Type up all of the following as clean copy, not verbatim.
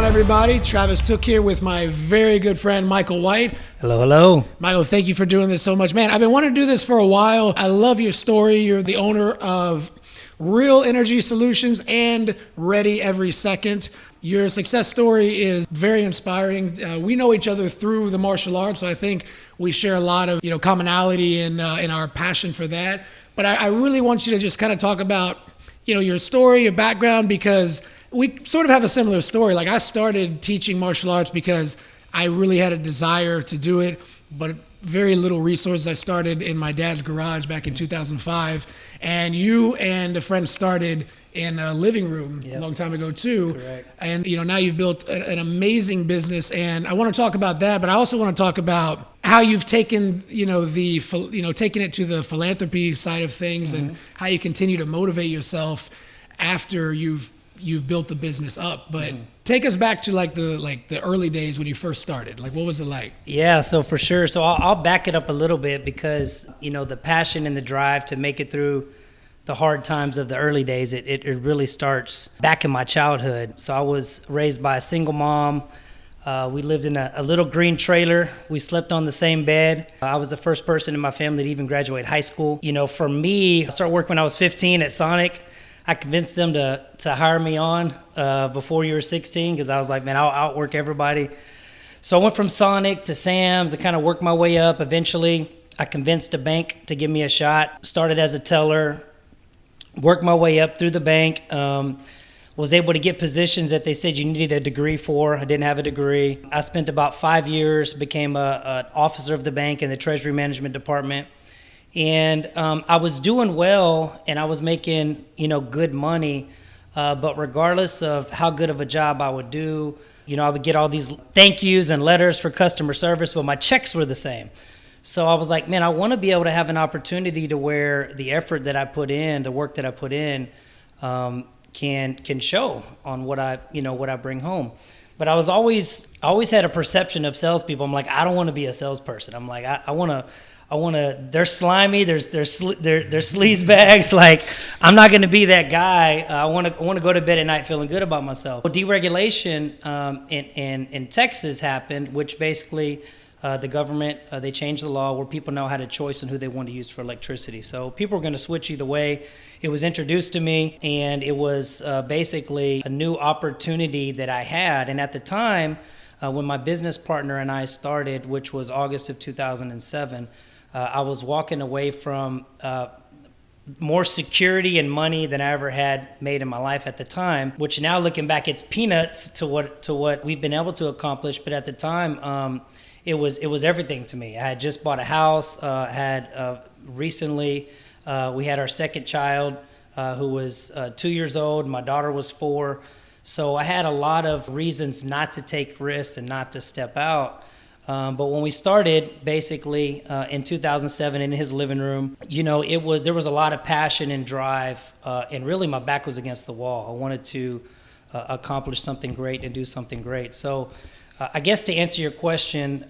on, everybody? Travis Tooke here with my very good friend, Micah White. Hello, hello. Michael, thank you for doing this so much. Man, I've been wanting to do this for a while. I love your story. You're the owner of Real Energy Solutions and Ready Every Second. Your success story is very inspiring. We know each other through the martial arts, so I think we share a lot of commonality in our passion for that. But I really want you to just kind of talk about your story, your background, because we sort of have a similar story. Like, I started teaching martial arts because I really had a desire to do it, but very little resources. I started in my dad's garage back in 2005, and you and a friend started in a living room a long time ago too. Correct. And now you've built an amazing business, and I want to talk about that, but I also want to talk about how you've taken taken it to the philanthropy side of things, and how you continue to motivate yourself after you've built the business up. But take us back to the early days when you first started. Like, what was it like? Yeah, so for sure. So I'll back it up a little bit, because the passion and the drive to make it through the hard times of the early days, it really starts back in my childhood. So I was raised by a single mom. We lived in a little green trailer. We slept on the same bed. I was the first person in my family to even graduate high school. For me, I started working when I was 15 at Sonic. I convinced them to hire me on before you were 16, because I was like, man, I'll outwork everybody. So I went from Sonic to Sam's. I kind of worked my way up. Eventually, I convinced a bank to give me a shot. Started as a teller, worked my way up through the bank. Was able to get positions that they said you needed a degree for. I didn't have a degree. I spent about 5 years, became an officer of the bank in the treasury management department. And I was doing well, and I was making, good money. But regardless of how good of a job I would do, I would get all these thank yous and letters for customer service, but my checks were the same. So I was like, man, I want to be able to have an opportunity to where the effort that I put in, the work that I put in, can show on what I bring home. But I always had a perception of salespeople. I'm like, I don't want to be a salesperson. I'm like, I want to, they're slimy, they're sleaze bags. Like, I'm not going to be that guy. I want to go to bed at night feeling good about myself. Deregulation in Texas happened, which basically the government, they changed the law where people now had a choice on who they want to use for electricity. So people were going to switch either way. It was introduced to me, and it was basically a new opportunity that I had. And at the time, when my business partner and I started, which was August of 2007, I was walking away from more security and money than I ever had made in my life at the time, which now looking back, it's peanuts to what we've been able to accomplish. But at the time, it was everything to me. I had just bought a house, recently, we had our second child, who was 2 years old. My daughter was 4. So I had a lot of reasons not to take risks and not to step out. But when we started, basically in 2007 in his living room, there was a lot of passion and drive, and really my back was against the wall. I wanted to accomplish something great and do something great. So I guess to answer your question,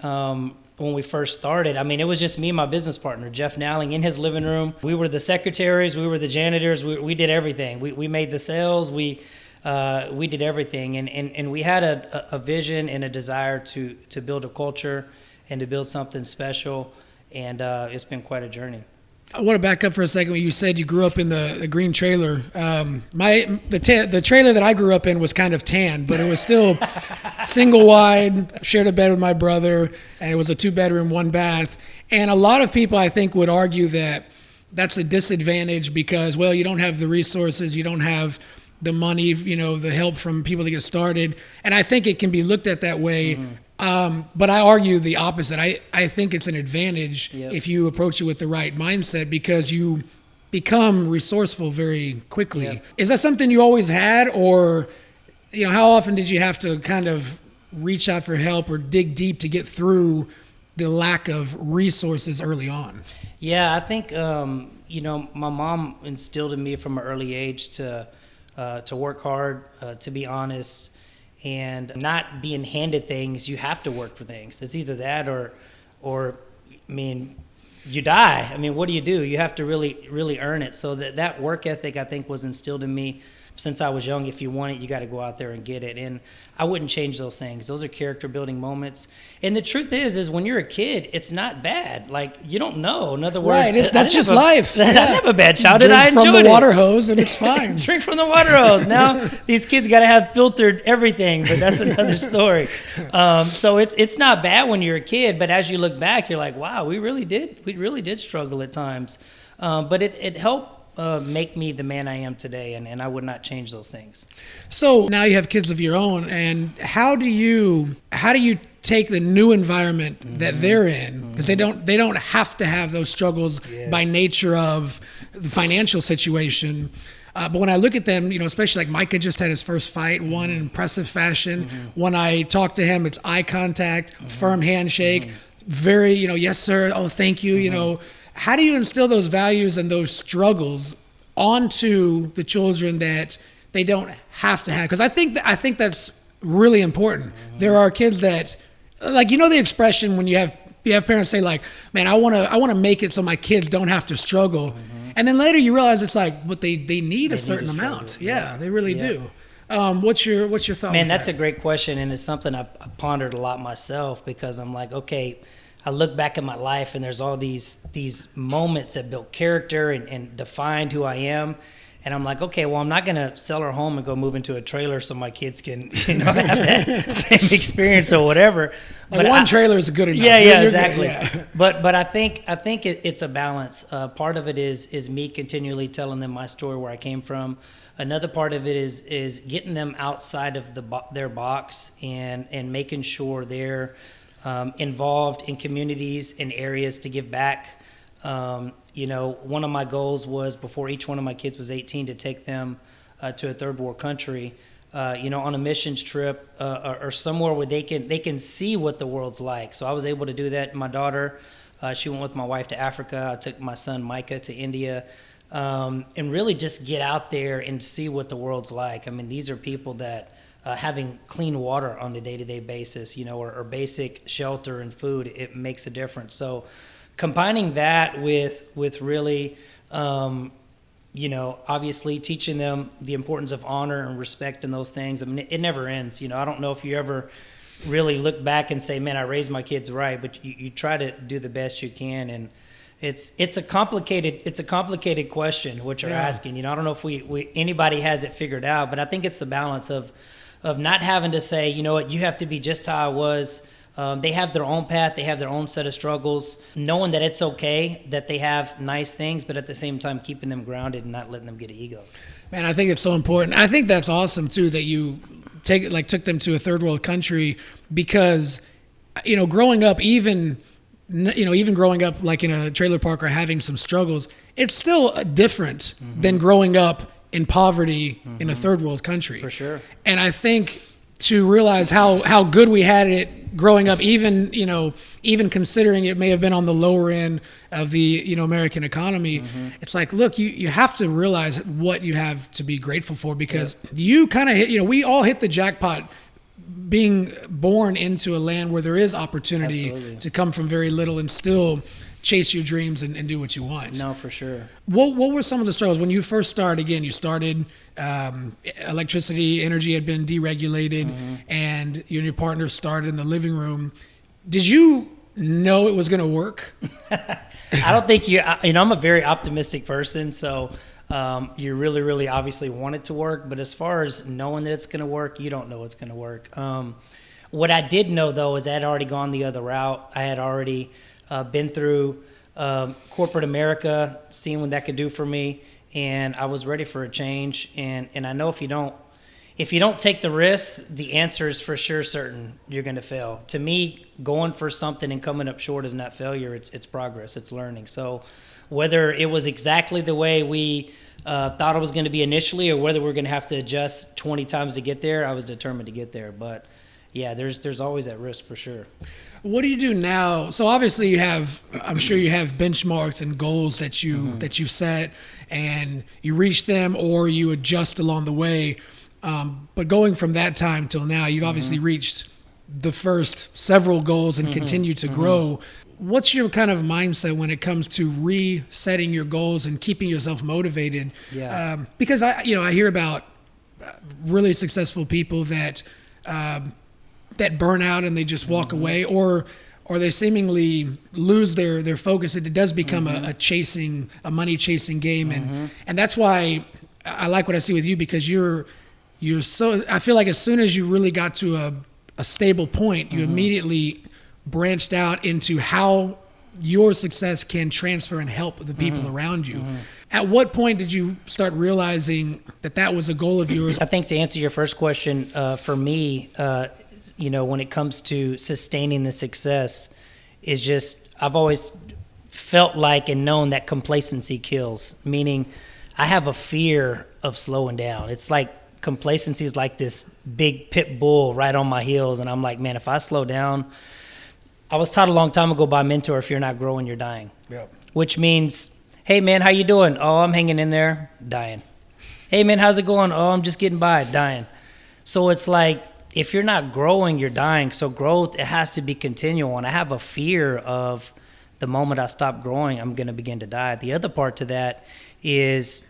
when we first started, it was just me and my business partner, Jeff Nowling, in his living room. We were the secretaries, we were the janitors, we did everything. We made the sales, we did everything. And we had a vision and a desire to build a culture and to build something special. And it's been quite a journey. I want to back up for a second. When you said you grew up in the green trailer, the trailer that I grew up in was kind of tan, but it was still single wide. Shared a bed with my brother, and it was a 2-bedroom, 1-bath. And a lot of people, I think, would argue that that's a disadvantage because, well, you don't have the resources, you don't have the money, the help from people to get started. And I think it can be looked at that way. But I argue the opposite. I think it's an advantage if you approach it with the right mindset, because you become resourceful very quickly. Yep. Is that something you always had, or how often did you have to kind of reach out for help or dig deep to get through the lack of resources early on? Yeah, I think my mom instilled in me from an early age to work hard, to be honest, and not being handed things. You have to work for things. It's either that or you die. I mean, what do? You have to really earn it. So that work ethic, I think, was instilled in me since I was young. If you want it, you got to go out there and get it. And I wouldn't change those things. Those are character building moments. And the truth is when you're a kid, it's not bad. Like, you don't know. In other words, right. That's just life. I didn't have a bad childhood. I enjoyed it. Drink from the water hose and it's fine. Drink from the water hose. Now these kids got to have filtered everything, but that's another story. So it's not bad when you're a kid, but as you look back, you're like, wow, we really did struggle at times. But it helped make me the man I am today, and I would not change those things. So now you have kids of your own, and how do you take the new environment that they're in, because they don't have to have those struggles by nature of the financial situation. But when I look at them, especially like Micah just had his first fight, won in impressive fashion. When I talk to him, it's eye contact, firm handshake, very, yes, sir. Oh, thank you. How do you instill those values and those struggles onto the children that they don't have to have? Because I think that's really important. There are kids that, like, the expression when you have parents say, like, man, I want to make it so my kids don't have to struggle. And then later you realize it's like, but they need a certain amount. Yeah, they really do. What's your thought? Man, that's a great question, and it's something I pondered a lot myself, because I'm like, okay, I look back at my life and there's all these moments that built character and defined who I am. And I'm like, okay, well, I'm not going to sell our home and go move into a trailer so my kids can, have that same experience or whatever. But one trailer is good enough. Yeah, exactly. Yeah. But I think it's a balance. Part of it is me continually telling them my story, where I came from. Another part of it is getting them outside of their box and making sure they're involved in communities and areas to give back. One of my goals was, before each one of my kids was 18, to take them to a third world country, on a missions trip or somewhere where they can see what the world's like. So I was able to do that. My daughter, she went with my wife to Africa. I took my son Micah to India, and really just get out there and see what the world's like. I mean, these are people that having clean water on a day-to-day basis, or basic shelter and food, it makes a difference. So combining that with really, obviously teaching them the importance of honor and respect and those things. I mean, it never ends. I don't know if you ever really look back and say, man, I raised my kids right, but you try to do the best you can. And it's a complicated question what you're asking. I don't know if anybody has it figured out, but I think it's the balance of not having to say, you have to be just how I was. They have their own path. They have their own set of struggles, knowing that it's okay that they have nice things, but at the same time, keeping them grounded and not letting them get an ego. Man, I think it's so important. I think that's awesome too, that you took them to a third world country, because, growing up, even growing up like in a trailer park or having some struggles, it's still different than growing up in poverty in a third world country. For sure. And I think to realize how good we had it growing up, even considering it may have been on the lower end of the, American economy, it's like, look, you have to realize what you have to be grateful for, because you kind of hit, we all hit the jackpot being born into a land where there is opportunity to come from very little and still chase your dreams and do what you want. No, for sure. What were some of the struggles when you first started? Again, you started, electricity, energy had been deregulated, and you and your partner started in the living room. Did you know it was going to work? I don't think I'm a very optimistic person, so you really, really obviously want it to work. But as far as knowing that it's going to work, you don't know it's going to work. What I did know, though, is I had already gone the other route. I had already been through corporate America, seeing what that could do for me, and I was ready for a change. And I know if you don't take the risk, the answer is for sure certain you're going to fail. To me, going for something and coming up short is not failure; it's progress, it's learning. So whether it was exactly the way we thought it was going to be initially, or whether we're going to have to adjust 20 times to get there, I was determined to get there. But yeah, there's always that risk for sure. What do you do now? So obviously I'm sure you have benchmarks and goals that you set, and you reach them or you adjust along the way. But going from that time till now, you've obviously reached the first several goals and continue to grow. what's your kind of mindset when it comes to resetting your goals and keeping yourself motivated? Yeah. Because I hear about really successful people that burn out and they just walk away, or they seemingly lose their focus. It does become a money chasing game, and that's why I like what I see with you, because you're so, I feel like as soon as you really got to a stable point, you immediately branched out into how your success can transfer and help the people around you. At what point did you start realizing that was a goal of yours? I think to answer your first question, for me, when it comes to sustaining the success, is just, I've always felt like and known that complacency kills, meaning I have a fear of slowing down. It's like complacency is like this big pit bull right on my heels. And I'm like, man, if I slow down, I was taught a long time ago by a mentor, if you're not growing, you're dying. Yep. Which means, hey man, how you doing? Oh, I'm hanging in there, dying. Hey man, how's it going? Oh, I'm just getting by, dying. So it's like, if you're not growing, you're dying. So growth, it has to be continual. And I have a fear of the moment I stop growing, I'm going to begin to die. The other part to that is,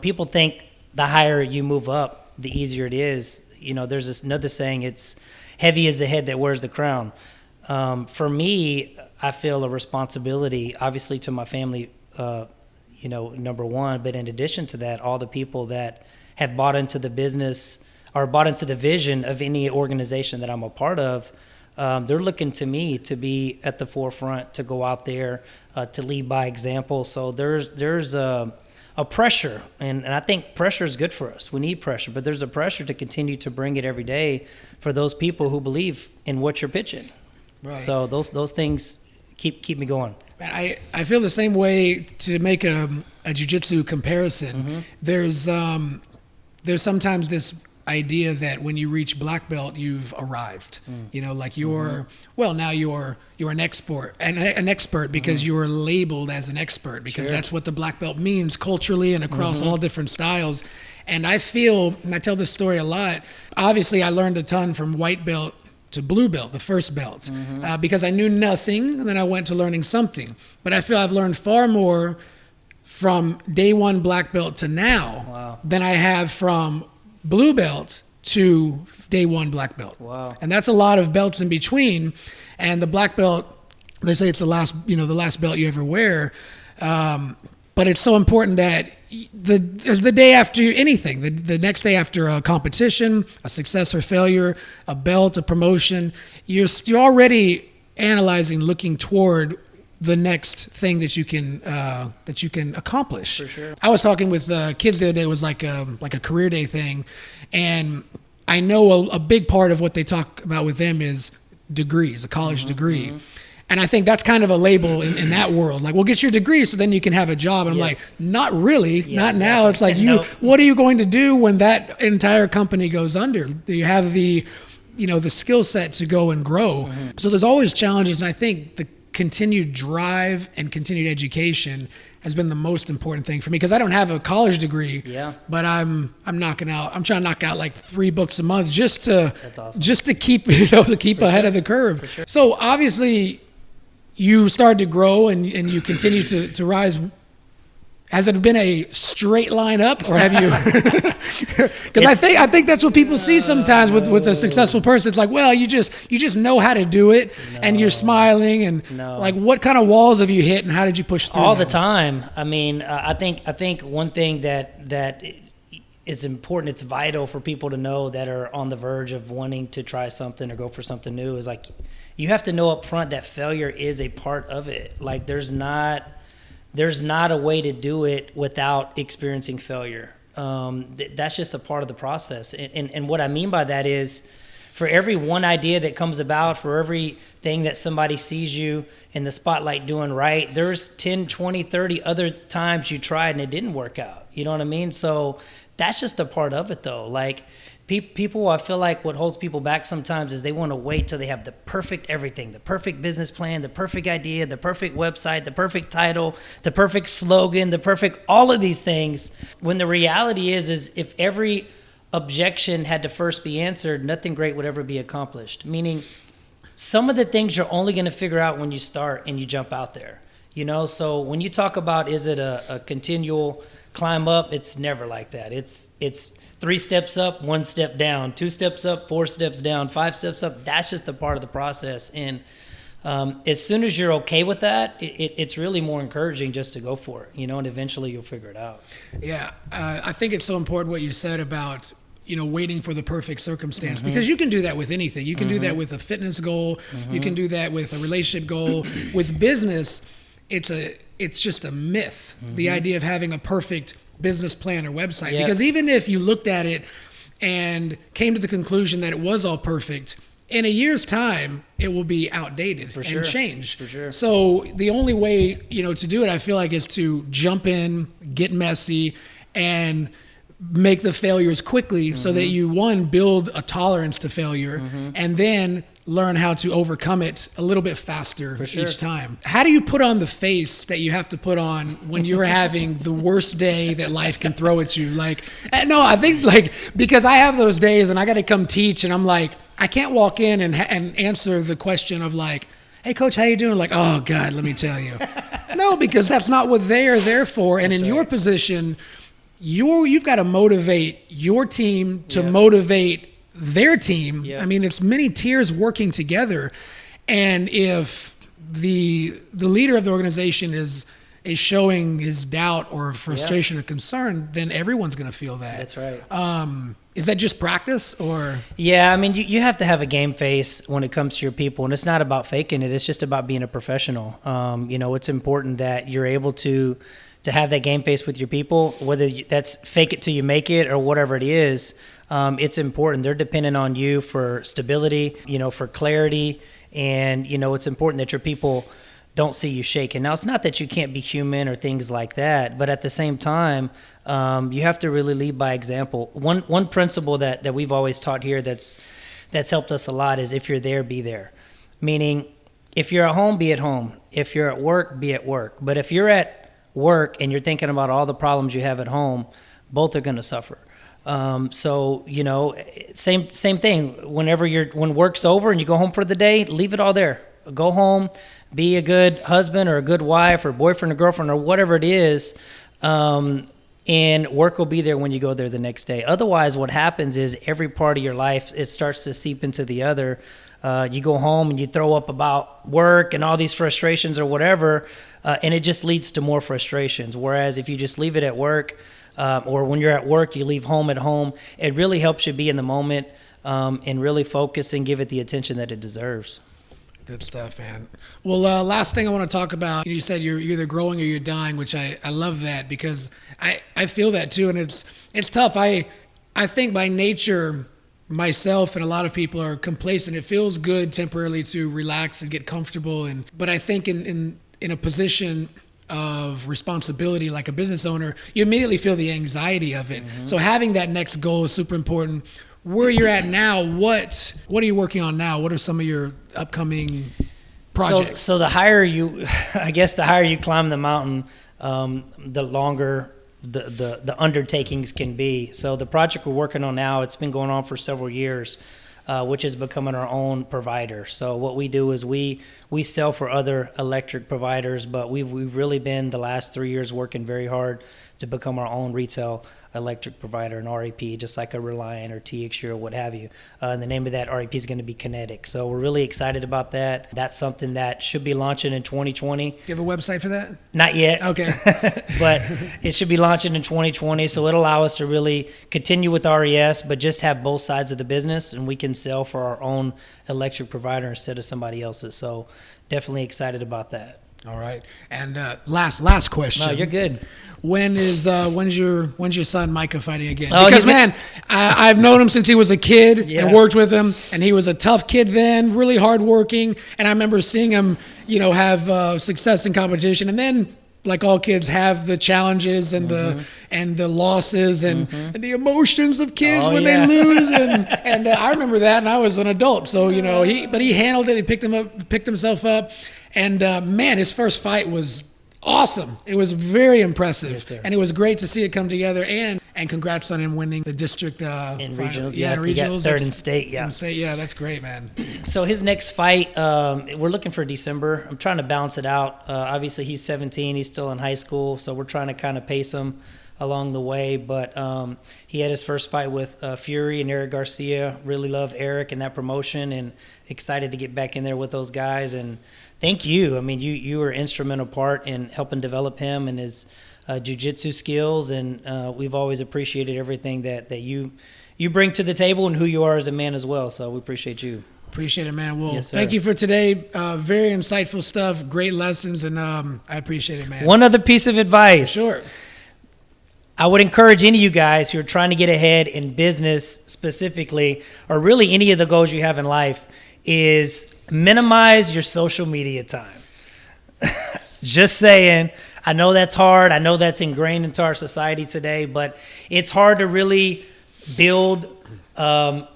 people think the higher you move up, the easier it is. There's this another saying, it's heavy is the head that wears the crown. For me, I feel a responsibility, obviously, to my family, number one. But in addition to that, all the people that have bought into the business or bought into the vision of any organization that I'm a part of, they're looking to me to be at the forefront, to go out there, to lead by example. So there's a pressure, and I think pressure is good for us. We need pressure, but there's a pressure to continue to bring it every day for those people who believe in what you're pitching. Right. So those things keep me going. I feel the same way. To make a jiu-jitsu comparison, there's sometimes this idea that when you reach black belt, you've arrived. Like you're now you're an expert because you're labeled as an expert, because that's what the black belt means culturally and across all different styles. And I feel, and I tell this story a lot, obviously I learned a ton from white belt to blue belt, the first belt, because I knew nothing, and then I went to learning something. But I feel I've learned far more from day one black belt to now than I have from blue belt to day one black belt. Wow. And that's a lot of belts in between. And the black belt, they say it's the last belt you ever wear. But it's so important that the day after anything, the next day after a competition, a success or failure, a belt, a promotion, you're already analyzing, looking toward the next thing that you can accomplish. For sure. I was talking with kids the other day. It was like a career day thing, and I know a big part of what they talk about with them is degrees, a college degree. And I think that's kind of a label in that world. Like, well, get your degree so then you can have a job. And I'm like, not really, not exactly. Now. It's like, what are you going to do when that entire company goes under? Do you have the skill set to go and grow? So there's always challenges. And I think the continued drive and continued education has been the most important thing for me, because I don't have a college degree, but I'm trying to knock out like 3 books a month just to keep ahead of the curve. Sure. So obviously you started to grow and you continue to rise. Has it been a straight line up, or have you? Because I think that's what people see sometimes with a successful person. It's like, well, you just know how to do it, and you're smiling, and like, what kind of walls have you hit, and how did you push through? All the time. I mean, I think one thing that is important, it's vital for people to know that are on the verge of wanting to try something or go for something new, is like, you have to know up front that failure is a part of it. Like, there's not a way to do it without experiencing failure. That's just a part of the process. And what I mean by that is, for every one idea that comes about, for everything that somebody sees you in the spotlight doing right, there's 10, 20, 30 other times you tried and it didn't work out. You know what I mean? So that's just a part of it, though. Like, people, I feel like what holds people back sometimes is they want to wait till they have the perfect everything, the perfect business plan, the perfect idea, the perfect website, the perfect title, the perfect slogan, the perfect all of these things. When the reality is if every objection had to first be answered, nothing great would ever be accomplished. Meaning, some of the things you're only going to figure out when you start and you jump out there. So when you talk about, is it a continual climb up, it's never like that. It's 3 steps up, 1 step down, 2 steps up, 4 steps down, 5 steps up. That's just a part of the process. And as soon as you're okay with that, it's really more encouraging just to go for it, and eventually you'll figure it out. Yeah, I think it's so important what you said about waiting for the perfect circumstance, because you can do that with anything. You can do that with a fitness goal. You can do that with a relationship goal. With business, it's just a myth. The idea of having a perfect business plan or website, because even if you looked at it and came to the conclusion that it was all perfect, in a year's time, it will be outdated and change. For sure. So the only way, to do it, I feel like, is to jump in, get messy, and make the failures quickly so that you, one, build a tolerance to failure, and then learn how to overcome it a little bit faster each time. How do you put on the face that you have to put on when you're having the worst day that life can throw at you? No, I think because I have those days and I got to come teach, and I'm like, I can't walk in and answer the question of hey coach, how you doing? Oh God, let me tell you. No, because that's not what they are there for. And in your position, you've got to motivate your team to motivate their team. I mean, it's many tiers working together. And if the leader of the organization is showing his doubt or frustration or concern, then everyone's going to feel that. That's right. Is that just practice, or? Yeah, I mean, you have to have a game face when it comes to your people, and it's not about faking it. It's just about being a professional. It's important that you're able to have that game face with your people, whether that's fake it till you make it or whatever it is. It's important. They're dependent on you for stability, for clarity, and it's important that your people don't see you shaking. Now, it's not that you can't be human or things like that, but at the same time, you have to really lead by example. One principle that we've always taught here that's helped us a lot is, if you're there, be there. Meaning, if you're at home, be at home. If you're at work, be at work. But if you're at work and you're thinking about all the problems you have at home, both are going to suffer. So same thing. When work's over and you go home for the day, leave it all there. Go home, be a good husband or a good wife or boyfriend or girlfriend or whatever it is. And work will be there when you go there the next day. Otherwise, what happens is every part of your life, it starts to seep into the other. You go home and you throw up about work and all these frustrations or whatever, and it just leads to more frustrations. Whereas if you just leave it at work, or when you're at work, you leave home at home, it really helps you be in the moment and really focus and give it the attention that it deserves. Good stuff, man. Well, last thing I want to talk about, you said you're either growing or you're dying, which I love that, because I feel that too, and it's tough. I think by nature, myself and a lot of people are complacent. It feels good temporarily to relax and get comfortable, but I think in a position of responsibility like a business owner, you immediately feel the anxiety of it. So having that next goal is super important. Where you're at now, what are you working on now? What are some of your upcoming projects? So the higher you climb the mountain, the longer the undertakings can be. So the project we're working on now, it's been going on for several years, which is becoming our own provider. So what we do is we sell for other electric providers, but we've really been the last 3 years working very hard to become our own retail electric provider, an REP, just like a Reliant or TXU or what have you. And the name of that REP is going to be Kinetic. So we're really excited about that. That's something that should be launching in 2020. Do you have a website for that? Not yet. Okay. But it should be launching in 2020. So it'll allow us to really continue with RES, but just have both sides of the business, and we can sell for our own electric provider instead of somebody else's. So definitely excited about that. All right. And last question. No, you're good. When's your son Micah fighting again? Because man, I've known him since he was a kid and worked with him, and he was a tough kid then, really hardworking. And I remember seeing him, have success in competition, and then like all kids have the challenges and the losses and the emotions of kids when they lose. And I remember that, and I was an adult, so he handled it. He picked himself up, and man, his first fight was awesome. It was very impressive. Yes, sir. And it was great to see it come together. And congrats on him winning the district. In regionals, Yeah, in in he got regionals. third in state, yeah. In state, yeah, that's great, man. So his next fight, we're looking for December. I'm trying to balance it out. Obviously, he's 17. He's still in high school, so we're trying to kind of pace him along the way. But he had his first fight with Fury and Eric Garcia. Really loved Eric and that promotion, and excited to get back in there with those guys. And thank you. I mean, you were an instrumental part in helping develop him and his jiu-jitsu skills, and we've always appreciated everything that you bring to the table and who you are as a man as well. So we appreciate you. Appreciate it, man. Well, Yes, sir. thank you for today. Very insightful stuff, great lessons, and I appreciate it, man. One other piece of advice. Sure. I would encourage any of you guys who are trying to get ahead in business specifically, or really any of the goals you have in life, is minimize your social media time. Just saying. I know that's hard. I know that's ingrained into our society today, but it's hard to really build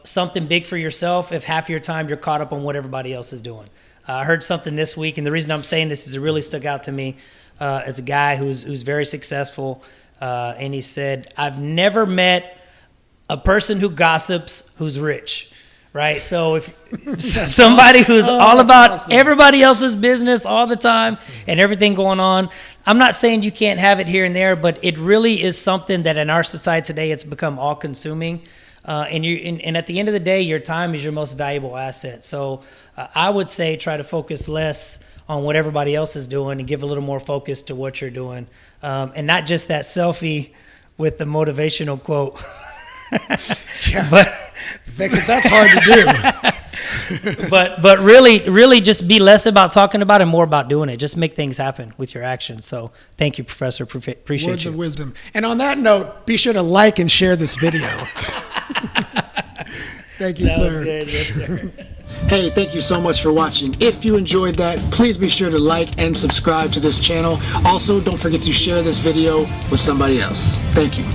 something big for yourself if half your time you're caught up on what everybody else is doing. I heard something this week, and the reason I'm saying this is it really stuck out to me. It's a guy who's very successful, and he said, "I've never met a person who gossips who's rich." Right? So if somebody who's all about awesome. everybody else's business all the time and everything going on, I'm not saying you can't have it here and there, but it really is something that in our society today, it's become all consuming. And at the end of the day, your time is your most valuable asset. So I would say try to focus less on what everybody else is doing and give a little more focus to what you're doing. And not just that selfie with the motivational quote. Yeah. But Because that's hard to do. but really just be less about talking about it and more about doing it. Just make things happen with your actions. So thank you, Professor. Appreciate Words you. of wisdom. And on that note, be sure to like and share this video. Thank you, That was sir. good. Yes, sir. Hey, thank you so much for watching. If you enjoyed that, please be sure to like and subscribe to this channel. Also, don't forget to share this video with somebody else. Thank you.